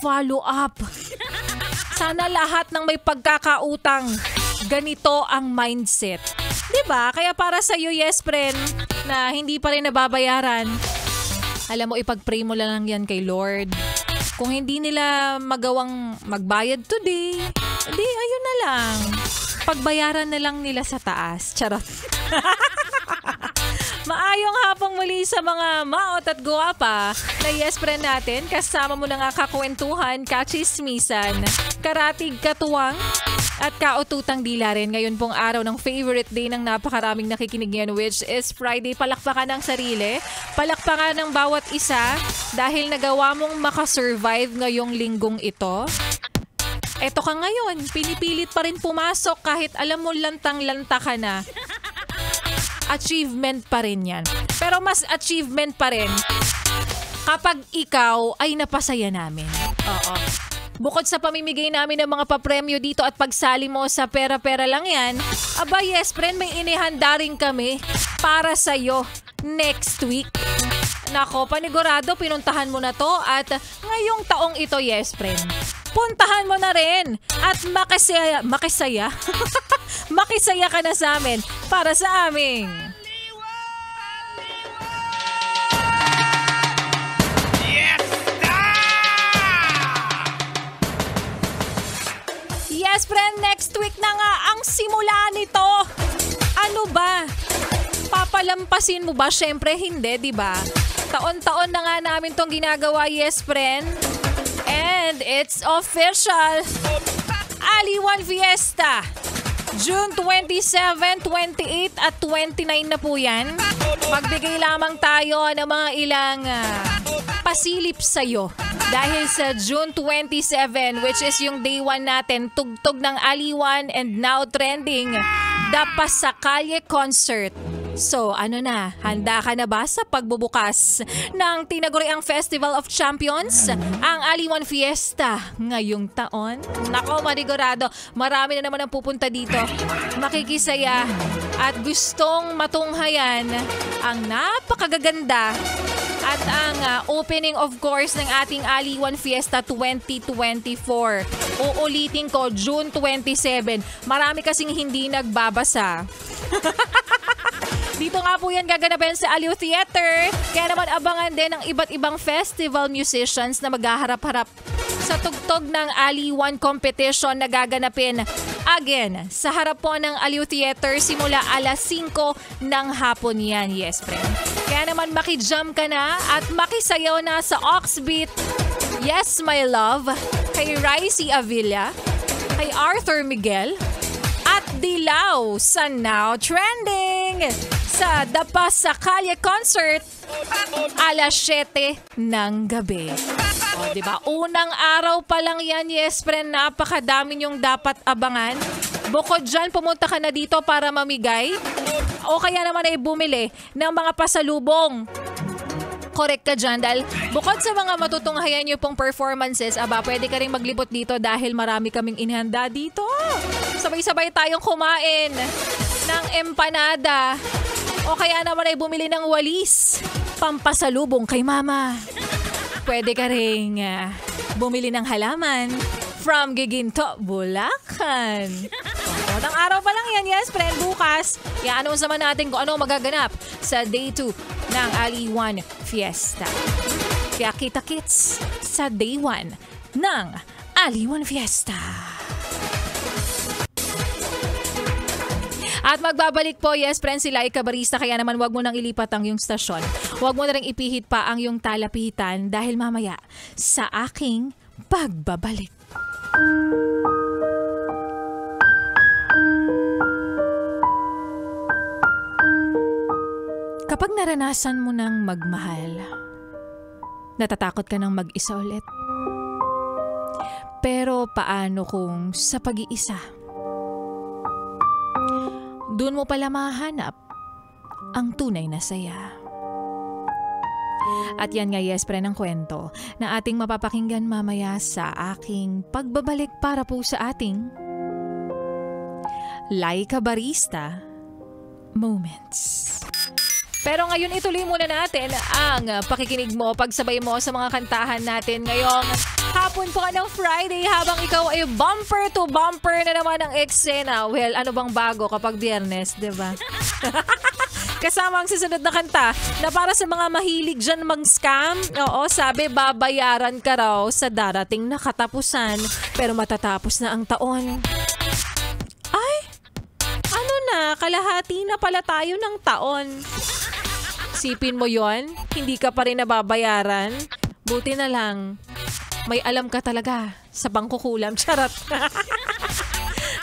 follow up. Sana lahat ng may pagkakautang, ganito ang mindset. Diba? Kaya para sa iyo, yes friend, na hindi pa rin nababayaran, alam mo, ipag-pray mo lang yan kay Lord. Kung hindi nila magawang magbayad today, edi ayun na lang. Pagbayaran na lang nila sa taas. Charot. Maayong hapong muli sa mga maot at guwapa na yes friend natin. Kasama mo na nga kakwentuhan, kachismisan, karatig, katuwang at kaututang dila rin. Ngayon pong araw ng favorite day ng napakaraming nakikinig ngayon, which is Friday. Palakpakan ng sarili, palakpakan ng bawat isa dahil nagawa mong makasurvive ngayong linggong ito. Eto ka ngayon, pinipilit pa rin pumasok kahit alam mo lantang-lanta ka na. Achievement pa rin yan. Pero mas achievement pa rin kapag ikaw ay napasaya namin. Oo. Bukod sa pamimigay namin ng mga papremyo dito at pagsali mo sa pera-pera lang yan, aba yes friend, may inihanda rin kami para sa'yo next week. Nako, panigurado, pinuntahan mo na to at ngayong taong ito, yes friend, puntahan mo na rin at makisaya makisaya ka na sa amin para sa aming Yes friend, next week na nga ang simula nito. Ano ba? Papalampasin mo ba? Syempre hindi, di ba? Taon-taon na nga namin tong ginagawa, yes friend. And it's official. Aliwan Fiesta. June 27, 28 at 29 na po yan. Magbigay lamang tayo ng mga ilang pasilip sa'yo. Dahil sa June 27, which is yung day 1 natin, tugtog ng Aliwan and now trending, the Pasakalye Concert. So ano na, handa ka na ba sa pagbubukas ng tinaguriang Festival of Champions? Ang Aliwan Fiesta ngayong taon? Nako, manigurado, marami na naman ang pupunta dito. Makikisaya at gustong matunghayan ang napakagaganda at ang opening of course ng ating Aliwan Fiesta 2024. Uulitin ko, June 27. Marami kasing hindi nagbabasa. Dito nga po yan gaganapin sa Aliw Theater. Kaya naman abangan din ang iba't ibang festival musicians na maghaharap-harap sa tugtog ng Aliwan competition na gaganapin again sa harap po ng Aliw Theater simula alas 5 ng hapon yan. Yes, friend. Kaya naman makijump ka na at makisayaw na sa Oxbeat. Yes, my love. Kay Ricey Avila, kay Arthur Miguel, at Dilaw sa Now Trending sa The Pasakalye Concert alas 7 ng gabi. O, diba? Unang araw pa lang yan, yes friend, napakadami yung dapat abangan. Bukod dyan, pumunta ka na dito para mamigay o kaya naman ay bumili ng mga pasalubong. Correct ka dyan dahil bukod sa mga matutunghayan nyo pong performances, aba, pwede ka rin maglibot dito dahil marami kaming inihanda dito. Sabay-sabay tayong kumain ng empanada o kaya naman ay bumili ng walis, pampasalubong kay mama. Pwede ka rin bumili ng halaman from Giginto, Bulacan. Ang araw pa lang yan, yes friend. Bukas, i-announce naman natin kung ano magaganap sa day 2 ng Aliwan Fiesta. Kaya kita-kits sa day 1 ng Aliwan Fiesta. At magbabalik po, yes friend, sila Ikabarista. Kaya naman wag mo nang ilipat ang iyong stasyon. Wag mo na rin ipihit pa ang iyong talapihitan dahil mamaya sa aking pagbabalik. Kapag naranasan mo ng magmahal, natatakot ka ng mag-isa ulit. Pero paano kung sa pag-iisa? Doon mo pala mahanap ang tunay na saya. At yan nga, yes, pre, ng kwento na ating mapapakinggan mamaya sa aking pagbabalik para po sa ating Like a Barista Moments. Pero ngayon ituloy muna natin ang pakikinig mo, pagsabay mo sa mga kantahan natin ngayong hapon po ng Friday habang ikaw ay bumper to bumper na naman ang eksena. Well, ano bang bago kapag Biyernes, di ba? Kasama ang susunod na kanta na para sa mga mahilig dyan mag-scam. Oo, sabi babayaran ka raw sa darating na katapusan pero matatapos na ang taon. Ay, ano na, kalahati na pala tayo ng taon. Sipin mo yon, hindi ka pa rin nababayaran. Buti na lang, may alam ka talaga sa bangkukulam. Charot.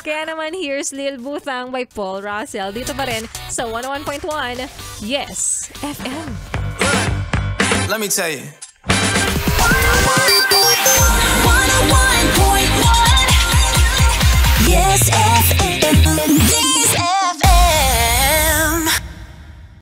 Kaya naman, here's Lil Butang by Paul Russell. Dito pa rin sa 101.1 Yes FM. Let me tell you. 101.1 Yes FM.